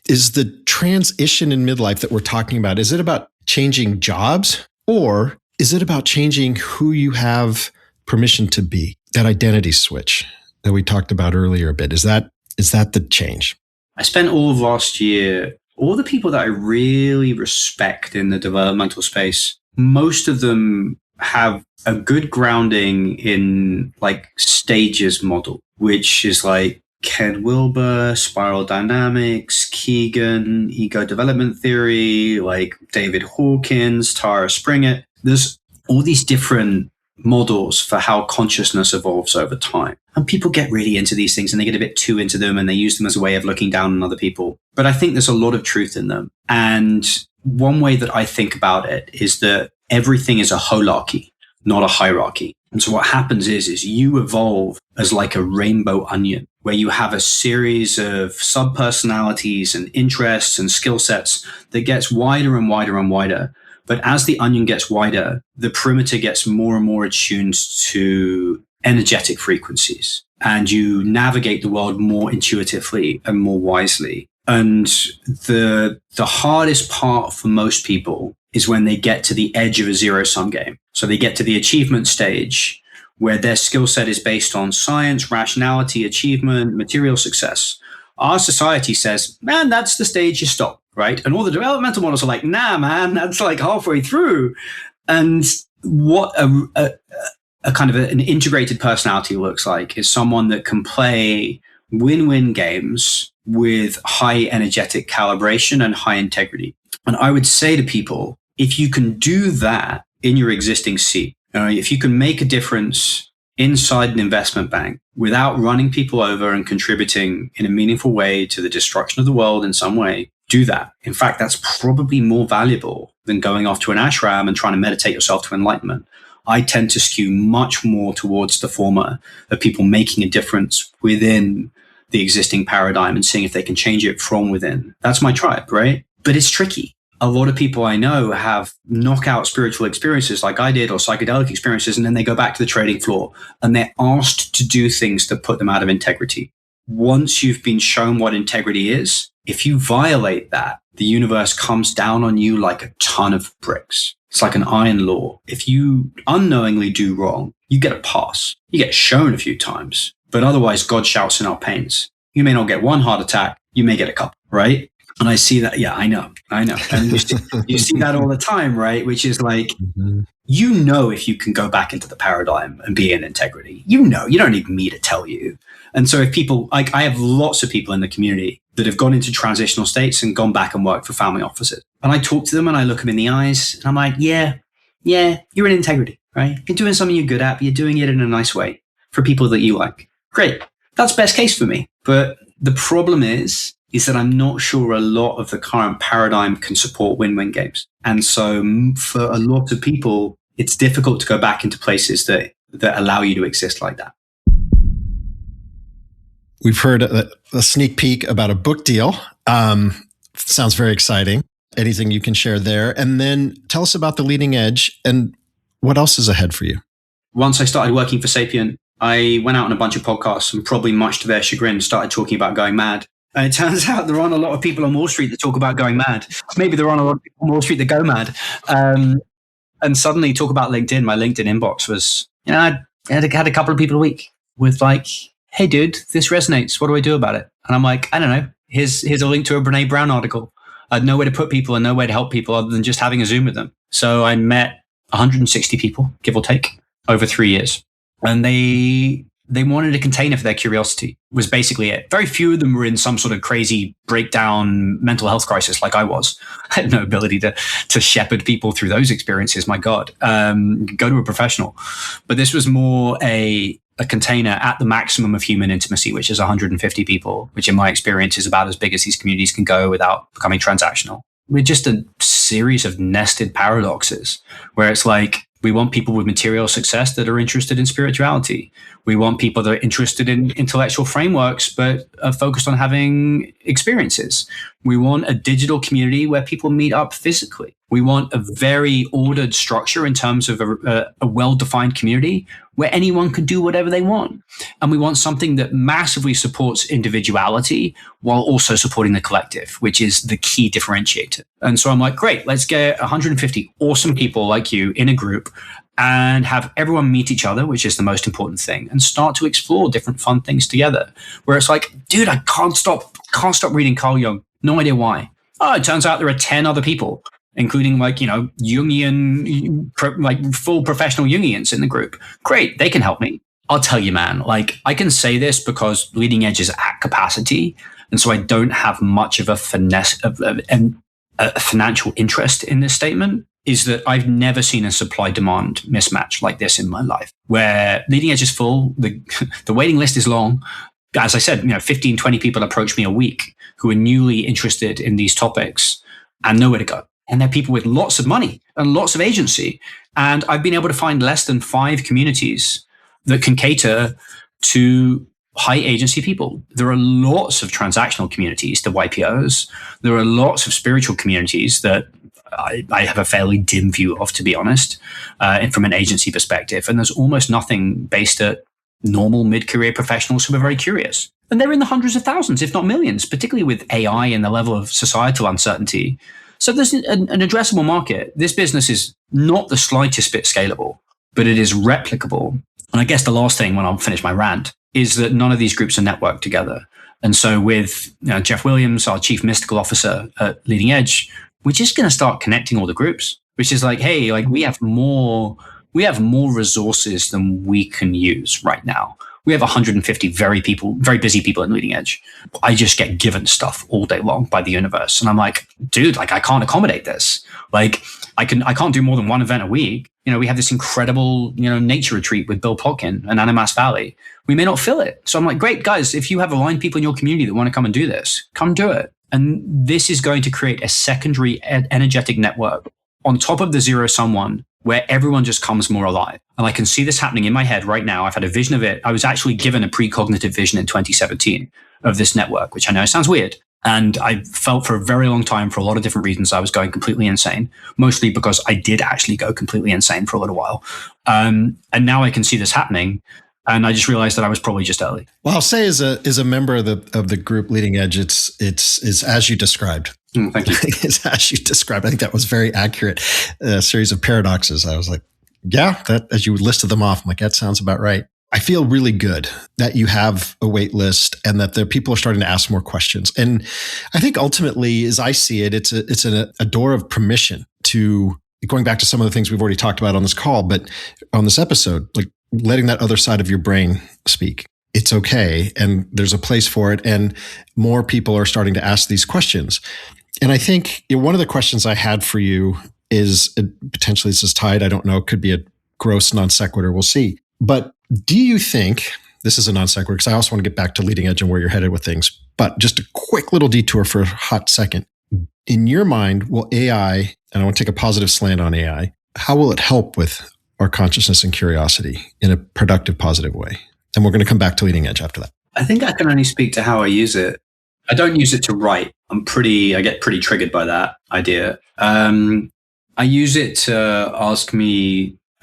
Is the transition in midlife that we're talking about, is it about changing jobs, or is it about changing who you have permission to be? That identity switch that we talked about earlier a bit. Is that the change? I spent all of last year, all the people that I really respect in the developmental space, most of them have a good grounding in like stages model, which is like Ken Wilber, spiral dynamics, Keegan, ego development theory, like David Hawkins, Tara Springer. There's all these different models for how consciousness evolves over time. And people get really into these things and they get a bit too into them and they use them as a way of looking down on other people. But I think there's a lot of truth in them. And one way that I think about it is that everything is a holarchy, not a hierarchy. And so what happens is you evolve as like a rainbow onion, where you have a series of sub-personalities and interests and skill sets that gets wider and wider and wider. But as the onion gets wider, the perimeter gets more and more attuned to energetic frequencies, and you navigate the world more intuitively and more wisely. And the hardest part for most people is when they get to the edge of a zero-sum game. So they get to the achievement stage where their skill set is based on science, rationality, achievement, material success. Our society says, man, that's the stage you stop, right? And all the developmental models are like, nah, man, that's like halfway through. And what a kind of an integrated personality looks like is someone that can play win-win games with high energetic calibration and high integrity. And I would say to people, if you can do that in your existing seat, if you can make a difference inside an investment bank without running people over and contributing in a meaningful way to the destruction of the world in some way, do that. In fact, that's probably more valuable than going off to an ashram and trying to meditate yourself to enlightenment. I tend to skew much more towards the former, of people making a difference within the existing paradigm and seeing if they can change it from within. That's my tribe, right? But it's tricky. A lot of people I know have knockout spiritual experiences like I did, or psychedelic experiences, and then they go back to the trading floor and they're asked to do things to put them out of integrity. Once you've been shown what integrity is, if you violate that, the universe comes down on you like a ton of bricks. It's like an iron law. If you unknowingly do wrong, you get a pass. You get shown a few times, but otherwise God shouts in our pains. You may not get one heart attack, you may get a couple, right? And I see that. Yeah, I know. And you see that all the time, right? Which is like, if you can go back into the paradigm and be in integrity, you don't need me to tell you. And so if people, like I have lots of people in the community that have gone into transitional states and gone back and worked for family offices. And I talk to them and I look them in the eyes and I'm like, yeah, you're in integrity, right? You're doing something you're good at, but you're doing it in a nice way for people that you like. Great. That's best case for me. But the problem is that I'm not sure a lot of the current paradigm can support win-win games. And so for a lot of people, it's difficult to go back into places that allow you to exist like that. We've heard a sneak peek about a book deal. Sounds very exciting. Anything you can share there? And then tell us about the leading edge and what else is ahead for you. Once I started working for Sapient, I went out on a bunch of podcasts and probably much to their chagrin started talking about going mad. And it turns out there aren't a lot of people on Wall Street that talk about going mad. Maybe there aren't a lot of people on Wall Street that go mad. And suddenly talk about LinkedIn. My LinkedIn inbox was, I had a couple of people a week with like, hey, dude, this resonates. What do I do about it? And I'm like, I don't know. Here's a link to a Brene Brown article. I had nowhere to put people and nowhere to help people other than just having a Zoom with them. So I met 160 people, give or take, over 3 years. And they wanted a container for their curiosity, was basically it. Very few of them were in some sort of crazy breakdown mental health crisis like I was. I had no ability to shepherd people through those experiences, my God. Go to a professional. But this was more a container at the maximum of human intimacy, which is 150 people, which in my experience is about as big as these communities can go without becoming transactional. We're just a series of nested paradoxes where it's like, we want people with material success that are interested in spirituality. We want people that are interested in intellectual frameworks, but are focused on having experiences. We want a digital community where people meet up physically. We want a very ordered structure in terms of a well-defined community where anyone can do whatever they want. And we want something that massively supports individuality while also supporting the collective, which is the key differentiator. And so I'm like, great, let's get 150 awesome people like you in a group and have everyone meet each other, which is the most important thing, and start to explore different fun things together. Where it's like, dude, I can't stop reading Carl Jung. No idea why. Oh, it turns out there are 10 other people, including Jungian, like full professional Jungians in the group. Great, they can help me. I'll tell you, man, like I can say this because Leading Edge is at capacity. And so I don't have much of a financial interest in this statement, is that I've never seen a supply-demand mismatch like this in my life, where Leading Edge is full, the waiting list is long. As I said, 15, 20 people approach me a week who are newly interested in these topics and nowhere to go. And they're people with lots of money and lots of agency. And I've been able to find less than 5 communities that can cater to high agency people. There are lots of transactional communities, the YPOs. There are lots of spiritual communities that I have a fairly dim view of, to be honest, and from an agency perspective. And there's almost nothing based at normal mid-career professionals who are very curious. And they're in the hundreds of thousands, if not millions, particularly with AI and the level of societal uncertainty. So there's an addressable market. This business is not the slightest bit scalable, but it is replicable. And I guess the last thing when I'll finish my rant is that none of these groups are networked together. And so with Jeff Williams, our chief mystical officer at Leading Edge, we're just going to start connecting all the groups, which is like, hey, like we have more resources than we can use right now. We have 150 very busy people at Leading Edge. I just get given stuff all day long by the universe. And I'm like, dude, like I can't accommodate this. Like I can't do more than one event a week. We have this incredible, nature retreat with Bill Plotkin and Animas Valley. We may not fill it. So I'm like, great guys, if you have aligned people in your community that want to come and do this, come do it. And this is going to create a secondary energetic network on top of the zero-sum one where everyone just comes more alive. And I can see this happening in my head right now. I've had a vision of it. I was actually given a precognitive vision in 2017 of this network, which I know sounds weird. And I felt for a very long time, for a lot of different reasons, I was going completely insane, mostly because I did actually go completely insane for a little while. And now I can see this happening. And I just realized that I was probably just early. Well, I'll say as a member of the group Leading Edge, it's as you described. Thank you. It's as you described. I think that was very accurate. A series of paradoxes. I was like, yeah, that as you listed them off, I'm like, that sounds about right. I feel really good that you have a wait list and that the people are starting to ask more questions. And I think ultimately, as I see it, it's a door of permission to, going back to some of the things we've already talked about on this call, but on this episode, like letting that other side of your brain speak. It's okay. And there's a place for it. And more people are starting to ask these questions. And I think one of the questions I had for you is, potentially this is tied, I don't know, it could be a gross non sequitur, we'll see. But do you think, this is a non sequitur because I also want to get back to Leading Edge and where you're headed with things, but just a quick little detour for a hot second. In your mind, will AI, and I want to take a positive slant on AI, how will it help with our consciousness and curiosity in a productive, positive way? And we're going to come back to Leading Edge after that. I think I can only speak to how I use it. I don't use it to write. I get pretty triggered by that idea. I use it to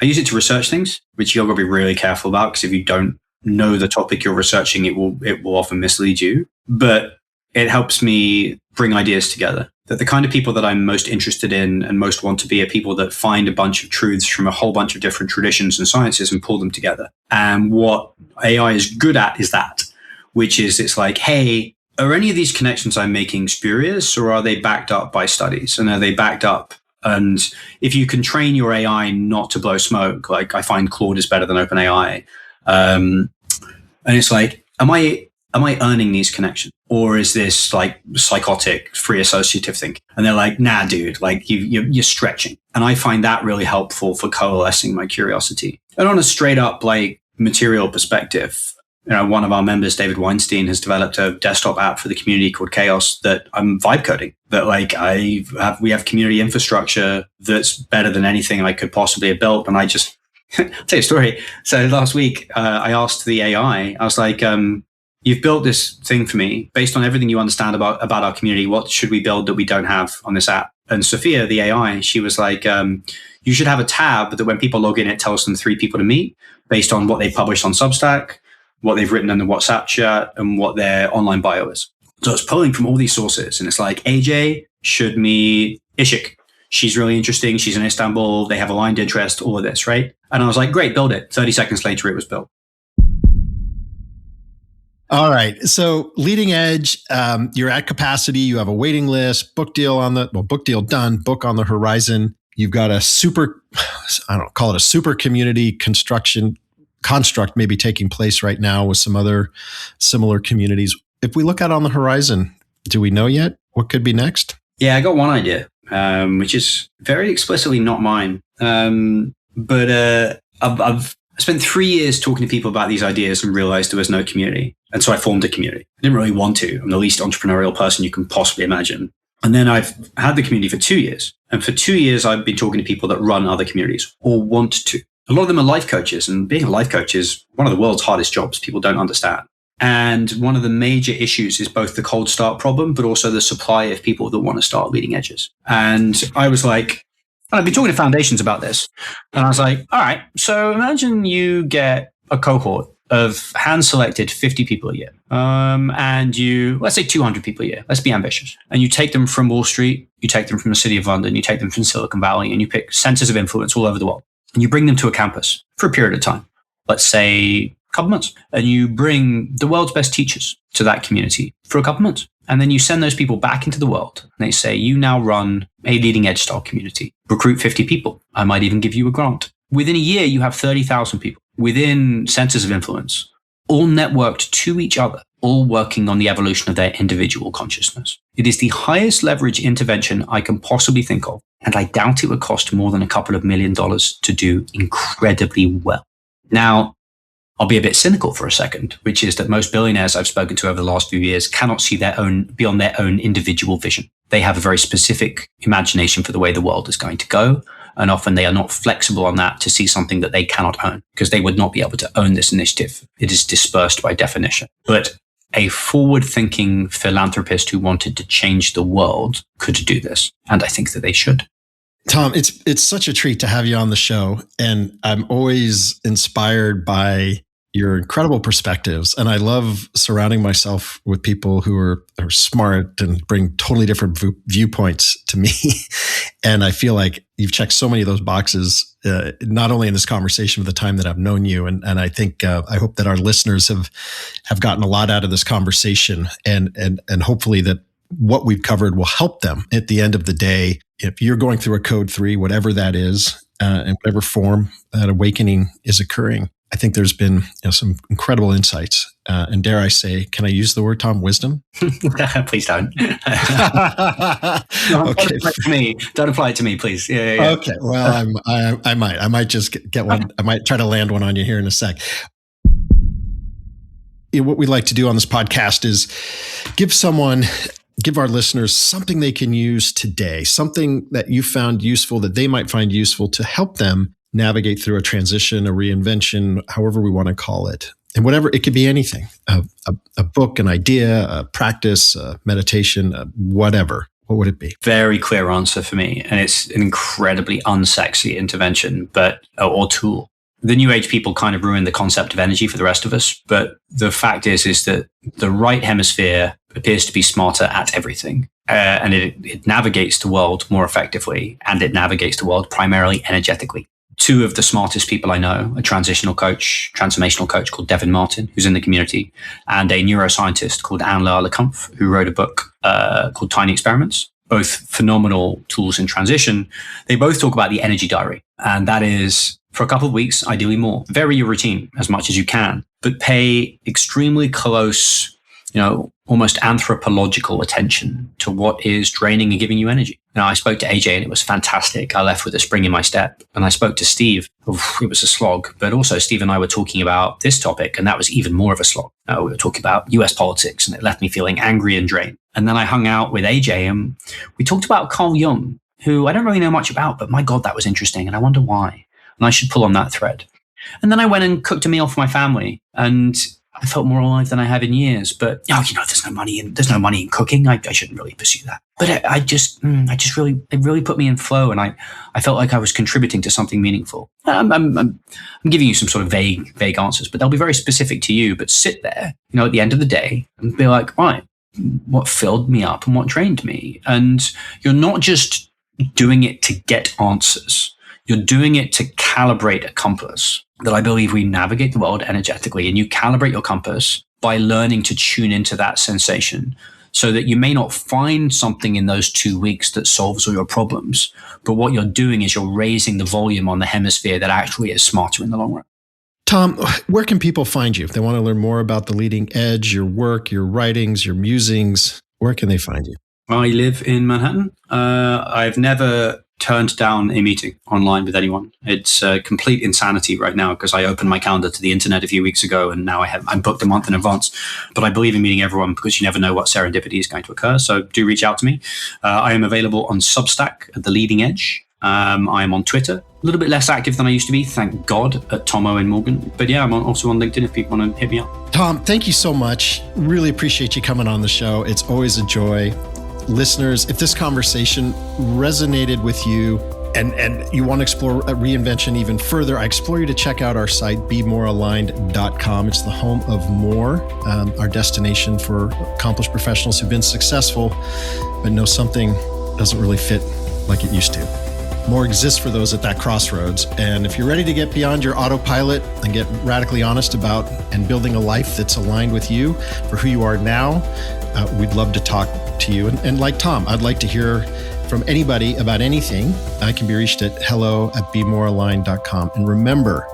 I use it to research things, which you've got to be really careful about, because if you don't know the topic you're researching, it will often mislead you. But it helps me bring ideas together. That the kind of people that I'm most interested in and most want to be are people that find a bunch of truths from a whole bunch of different traditions and sciences and pull them together. And what AI is good at is that, which is it's like, hey, are any of these connections I'm making spurious, or are they backed up by studies? And are they backed up? And if you can train your AI not to blow smoke, like I find Claude is better than OpenAI. And it's like, am I earning these connections? Or is this like psychotic free associative thinking? And they're like, nah, dude, like you're stretching. And I find that really helpful for coalescing my curiosity. And on a straight up like material perspective, one of our members, David Weinstein, has developed a desktop app for the community called Chaos that I'm vibe coding. That like we have community infrastructure that's better than anything I could possibly have built. And I just I'll tell you a story. So last week, I asked the AI, I was like, you've built this thing for me based on everything you understand about our community. What should we build that we don't have on this app? And Sophia, the AI, she was like, you should have a tab that when people log in, it tells them 3 people to meet based on what they published on Substack, what they've written in the WhatsApp chat, and what their online bio is. So it's pulling from all these sources. And it's like, AJ should meet Ishik. She's really interesting. She's in Istanbul. They have aligned interest, all of this, right? And I was like, great, build it. 30 seconds later, it was built. All right. So Leading Edge, you're at capacity. You have a waiting list, book deal done, book on the horizon. You've got a call it a super community construct maybe taking place right now with some other similar communities. If we look out on the horizon, do we know yet what could be next? Yeah, I got one idea, which is very explicitly not mine. But I've spent 3 years talking to people about these ideas and realized there was no community. And so I formed a community. I didn't really want to. I'm the least entrepreneurial person you can possibly imagine. And then I've had the community for 2 years. And for 2 years, I've been talking to people that run other communities or want to. A lot of them are life coaches. And being a life coach is one of the world's hardest jobs people don't understand. And one of the major issues is both the cold start problem, but also the supply of people that want to start Leading Edges. And I was like, and I've been talking to foundations about this. And I was like, all right, so imagine you get a cohort of hand-selected 50 people a year. And let's say 200 people a year. Let's be ambitious. And you take them from Wall Street, you take them from the city of London, you take them from Silicon Valley, and you pick centers of influence all over the world. And you bring them to a campus for a period of time. Let's say a couple months. And you bring the world's best teachers to that community for a couple months. And then you send those people back into the world. And they say, you now run a leading edge style community. Recruit 50 people. I might even give you a grant. Within a year, you have 30,000 people within centers of influence, all networked to each other, all working on the evolution of their individual consciousness. It is the highest leverage intervention I can possibly think of. And I doubt it would cost more than a couple of $1 million to do incredibly well. Now, I'll be a bit cynical for a second, which is that most billionaires I've spoken to over the last few years cannot see beyond their own individual vision. They have a very specific imagination for the way the world is going to go. And often they are not flexible on that to see something that they cannot own, because they would not be able to own this initiative. It is dispersed by definition. But a forward-thinking philanthropist who wanted to change the world could do this. And I think that they should. Tom, it's such a treat to have you on the show. And I'm always inspired by your incredible perspectives. And I love surrounding myself with people who are smart and bring totally different viewpoints to me. And I feel like you've checked so many of those boxes, not only in this conversation, but the time that I've known you. And I think, I hope that our listeners have gotten a lot out of this conversation, and hopefully that what we've covered will help them at the end of the day. If you're going through a code 3, whatever that is, in whatever form that awakening is occurring, I think there's been some incredible insights. And dare I say, can I use the word, Tom, wisdom? Please don't. Okay. Don't apply it to me, please. Yeah. Okay. Well, I might just get one. I might try to land one on you here in a sec. What we like to do on this podcast is give our listeners something they can use today, something that you found useful, that they might find useful to help them navigate through a transition, a reinvention, however we want to call it. And whatever, it could be anything, a book, an idea, a practice, a meditation, whatever. What would it be? Very clear answer for me. And it's an incredibly unsexy intervention, or tool. The New Age people kind of ruined the concept of energy for the rest of us. But the fact is that the right hemisphere appears to be smarter at everything. And it navigates the world more effectively, and it navigates the world primarily energetically. Two of the smartest people I know, a transformational coach called Devin Martin, who's in the community, and a neuroscientist called Anne-Laure Lecomte, who wrote a book called Tiny Experiments, both phenomenal tools in transition. They both talk about the energy diary. And that is, for a couple of weeks, ideally more, vary your routine as much as you can, but pay extremely close, almost anthropological attention to what is draining and giving you energy. Now, I spoke to AJ and it was fantastic. I left with a spring in my step. And I spoke to Steve. It was a slog. But also Steve and I were talking about this topic, and that was even more of a slog. We were talking about US politics, and it left me feeling angry and drained. And then I hung out with AJ and we talked about Carl Jung, who I don't really know much about, but my God, that was interesting. And I wonder why. And I should pull on that thread. And then I went and cooked a meal for my family, and I felt more alive than I have in years. But there's no money in cooking. I shouldn't really pursue that. But it really put me in flow, and I felt like I was contributing to something meaningful. I'm giving you some sort of vague answers, but they'll be very specific to you. But sit there, at the end of the day, and be like, right, what filled me up and what drained me? And you're not just doing it to get answers. You're doing it to calibrate a compass that I believe we navigate the world energetically. And you calibrate your compass by learning to tune into that sensation, so that you may not find something in those 2 weeks that solves all your problems. But what you're doing is you're raising the volume on the hemisphere that actually is smarter in the long run. Tom, where can people find you? If they want to learn more about the leading edge, your work, your writings, your musings, where can they find you? I live in Manhattan. I've never turned down a meeting online with anyone. It's complete insanity right now, because I opened my calendar to the internet a few weeks ago, and now I'm booked a month in advance. But I believe in meeting everyone, because you never know what serendipity is going to occur. So do reach out to me. I am available on Substack at The Leading Edge. I am on Twitter, a little bit less active than I used to be, thank God, at Tom Owen Morgan. But yeah, I'm also on LinkedIn if people want to hit me up. Tom, thank you so much. Really appreciate you coming on the show. It's always a joy. Listeners, if this conversation resonated with you, and you want to explore reinvention even further, I explore you to check out our site, bemorealigned.com. It's the home of more, our destination for accomplished professionals who've been successful, but know something doesn't really fit like it used to. More exists for those at that crossroads. And if you're ready to get beyond your autopilot and get radically honest about and building a life that's aligned with you for who you are now, we'd love to talk to you. And like Tom, I'd like to hear from anybody about anything. I can be reached at hello@bemorealigned.com. And remember,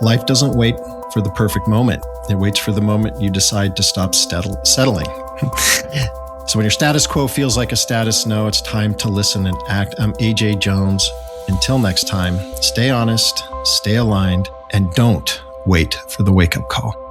life doesn't wait for the perfect moment. It waits for the moment you decide to stop settling. So when your status quo feels like a status no, it's time to listen and act. I'm AJ Jones. Until next time, stay honest, stay aligned, and don't wait for the wake-up call.